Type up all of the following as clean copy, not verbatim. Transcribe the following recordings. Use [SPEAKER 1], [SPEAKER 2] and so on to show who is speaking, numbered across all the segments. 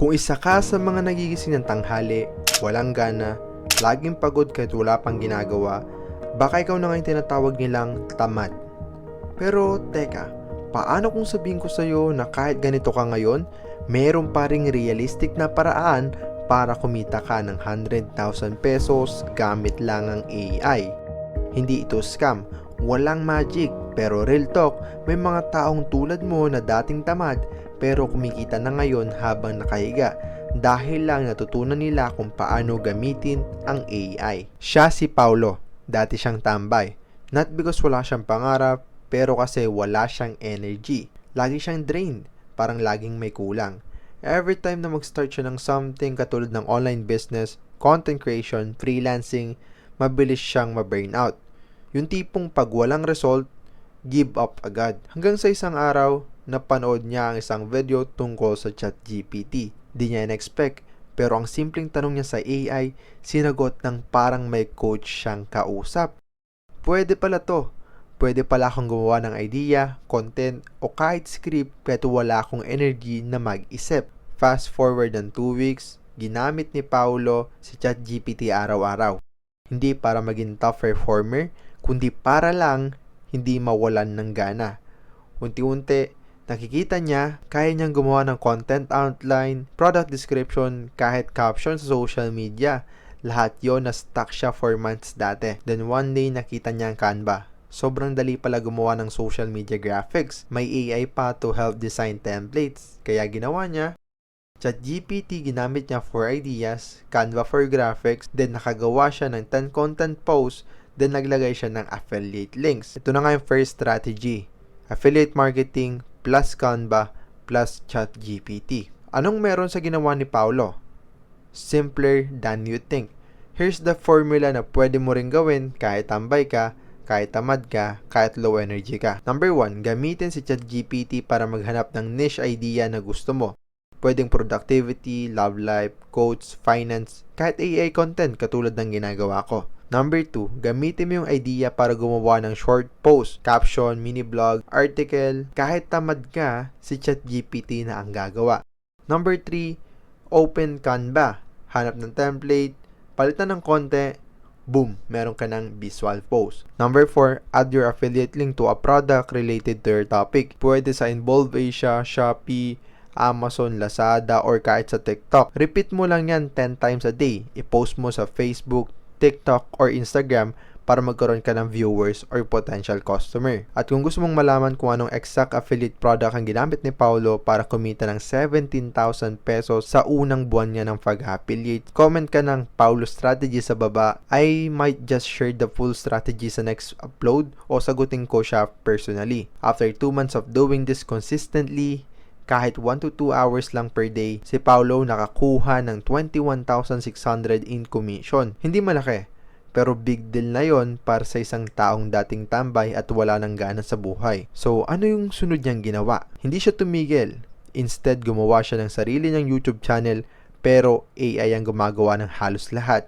[SPEAKER 1] Kung isa ka sa mga nagigising ng tanghali, walang gana, laging pagod kahit wala pang ginagawa, baka ikaw na nga yung tinatawag nilang tamad. Pero teka, paano kung sabihin ko sa'yo na kahit ganito ka ngayon, meron pa ring realistic na paraan para kumita ka ng 100,000 pesos gamit lang ang AI? Hindi ito scam, walang magic, pero real talk, may mga taong tulad mo na dating tamad pero kumikita na ngayon habang nakahiga dahil lang natutunan nila kung paano gamitin ang AI. Siya si Paulo, dati siyang tambay. Not because wala siyang pangarap, pero kasi wala siyang energy. Lagi siyang drained, parang laging may kulang. Every time na mag-start siya ng something katulad ng online business, content creation, freelancing, mabilis siyang ma-burnout. Yung tipong pag walang result, give up agad. Hanggang sa isang araw, napanood niya ang isang video tungkol sa ChatGPT. Di niya in-expect, pero ang simpleng tanong niya sa AI, sinagot ng parang may coach siyang kausap. Pwede pala to. Pwede pala akong gumawa ng idea, content, o kahit script kahit wala akong energy na mag-isip. Fast forward ng 2 weeks, ginamit ni Paulo si ChatGPT araw-araw. Hindi para maging top performer, kundi para lang hindi mawalan ng gana. Unti-unti, nakikita niya, kaya niyang gumawa ng content outline, product description, kahit caption sa social media. Lahat yon na stuck siya for months dati. Then one day, nakita niya ang Canva. Sobrang dali pala gumawa ng social media graphics. May AI pa to help design templates. Kaya ginawa niya, ChatGPT ginamit niya for ideas, Canva for graphics, then nakagawa siya ng 10 content posts, then naglagay siya ng affiliate links. Ito na nga yung first strategy. Affiliate marketing plus Canva plus ChatGPT. Anong meron sa ginawa ni Paulo? Simpler than you think. Here's the formula na pwede mo rin gawin kahit tambay ka, kahit tamad ka, kahit low energy ka. Number 1, gamitin si ChatGPT para maghanap ng niche idea na gusto mo. Pwedeng productivity, love life, quotes, finance, kahit AI content katulad ng ginagawa ko. Number 2, gamitin mo yung idea para gumawa ng short post, caption, mini blog, article. Kahit tamad ka, si ChatGPT na ang gagawa. Number 3, open Canva. Hanap ng template, palitan ng konti, boom, meron ka ng visual post. Number 4, add your affiliate link to a product related to your topic. Pwede sa Involve Asia, Shopee, Amazon, Lazada, or kahit sa TikTok. Repeat mo lang yan 10 times a day. I-post mo sa Facebook, TikTok, or Instagram para magkaroon ka ng viewers or potential customer. At kung gusto mong malaman kung anong exact affiliate product ang ginamit ni Paulo para kumita ng 17,000 pesos sa unang buwan niya ng pag-affiliate, comment ka ng Paulo strategy sa baba. I might just share the full strategy sa next upload o sagutin ko siya personally. After 2 months of doing this consistently, kahit 1 to 2 hours lang per day, si Paulo nakakuha ng 21,600 in commission. Hindi malaki, pero big deal na yon para sa isang taong dating tambay at wala nang gana sa buhay. So, ano yung sunod niyang ginawa? Hindi siya tumigil. Instead, gumawa siya ng sarili niyang YouTube channel, pero AI ang gumagawa ng halos lahat.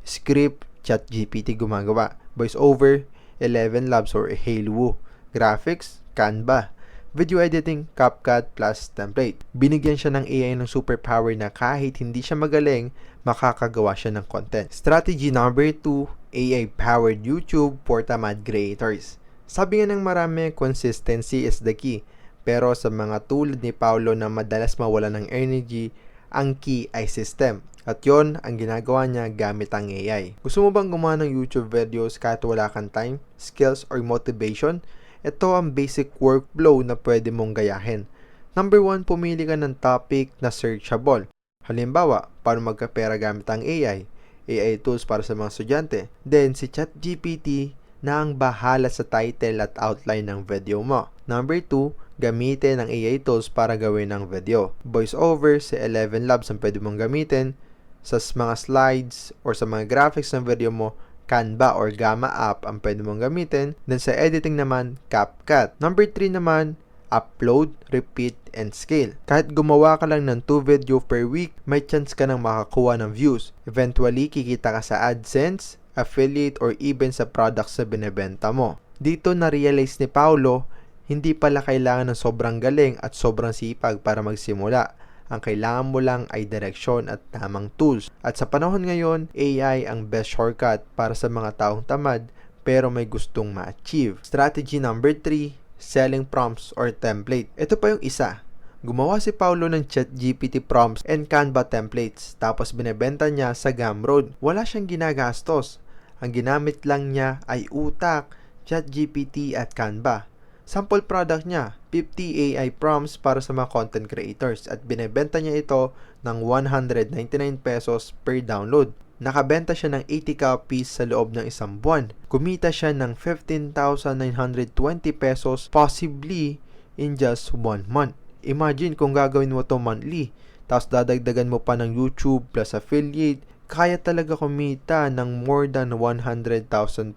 [SPEAKER 1] Script, ChatGPT gumagawa. Voiceover, 11 Labs or Halo. Graphics, Canva. Video editing, CapCut plus template. Binigyan siya ng AI ng superpower na kahit hindi siya magaling, makakagawa siya ng content. Strategy number 2, AI-powered YouTube for tamad creators. Sabi nga ng marami, consistency is the key. Pero sa mga tulad ni Paulo na madalas mawala ng energy, ang key ay system. At yon ang ginagawa niya gamit ang AI. Gusto mo bang gumawa ng YouTube videos kahit wala kang time, skills, or motivation? Ito ang basic workflow na pwede mong gayahin. Number 1, pumili ka ng topic na searchable. Halimbawa, paano magkapera gamit ang AI. AI tools para sa mga estudyante. Then, si ChatGPT na ang bahala sa title at outline ng video mo. Number 2, gamitin ang AI tools para gawin ang video. VoiceOver, si 11 Labs ang pwede mong gamitin. Sa mga slides or sa mga graphics ng video mo, Canva or Gamma app ang pwede mong gamitin. Then sa editing naman, CapCut. Number 3 naman, upload, repeat, and scale. Kahit gumawa ka lang ng 2 video per week, may chance ka nang makakuha ng views. Eventually, kikita ka sa AdSense, affiliate, or even sa products na binebenta mo. Dito na-realize ni Paulo, hindi pala kailangan ng sobrang galing at sobrang sipag para magsimula. Ang kailangan mo lang ay direksyon at tamang tools. At sa panahon ngayon, AI ang best shortcut para sa mga taong tamad pero may gustong ma-achieve. Strategy number 3, selling prompts or template. Ito pa yung isa. Gumawa si Paulo ng ChatGPT prompts and Canva templates tapos binebenta niya sa Gumroad. Wala siyang ginagastos. Ang ginamit lang niya ay utak, ChatGPT at Canva. Sample product niya, 50 AI prompts para sa mga content creators at binebenta niya ito ng 199 pesos per download. Nakabenta siya ng 80 copies sa loob ng isang buwan. Kumita siya ng 15,920 pesos possibly in just 1 month. Imagine kung gagawin mo to monthly, tapos dadagdagan mo pa ng YouTube plus affiliate, kaya talaga kumita ng more than 100,000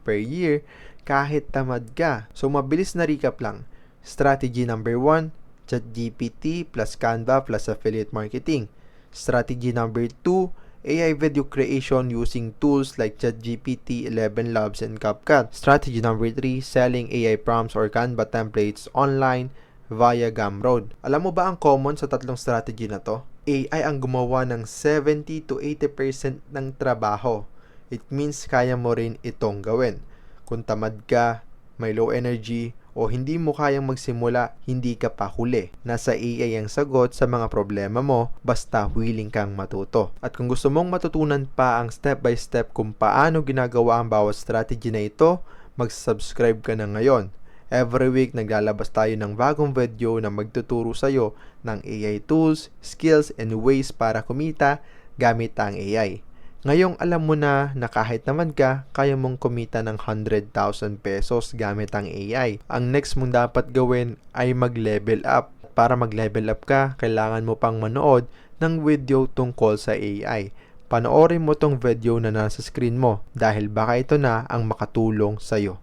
[SPEAKER 1] per year kahit tamad ka. So mabilis na recap lang. Strategy number 1, ChatGPT plus Canva plus affiliate marketing. Strategy number 2, AI video creation using tools like ChatGPT, 11 Labs, and CapCut. Strategy number 3, selling AI prompts or Canva templates online via Gumroad. Alam mo ba ang common sa tatlong strategy na to? AI ang gumawa ng 70 to 80% ng trabaho. It means kaya mo rin itong gawin. Kung tamad ka, may low energy, o hindi mo kayang magsimula, hindi ka pa huli. Nasa AI ang sagot sa mga problema mo, basta willing kang matuto. At kung gusto mong matutunan pa ang step by step kung paano ginagawa ang bawat strategy na ito, mag-subscribe ka na ngayon. Every week, naglalabas tayo ng bagong video na magtuturo sa'yo ng AI tools, skills, and ways para kumita gamit ang AI. Ngayong alam mo na kahit naman ka, kaya mong kumita ng 100,000 pesos gamit ang AI. Ang next mong dapat gawin ay mag-level up. Para mag-level up ka, kailangan mo pang manood ng video tungkol sa AI. Panoorin mo tong video na nasa screen mo dahil baka ito na ang makatulong sa'yo.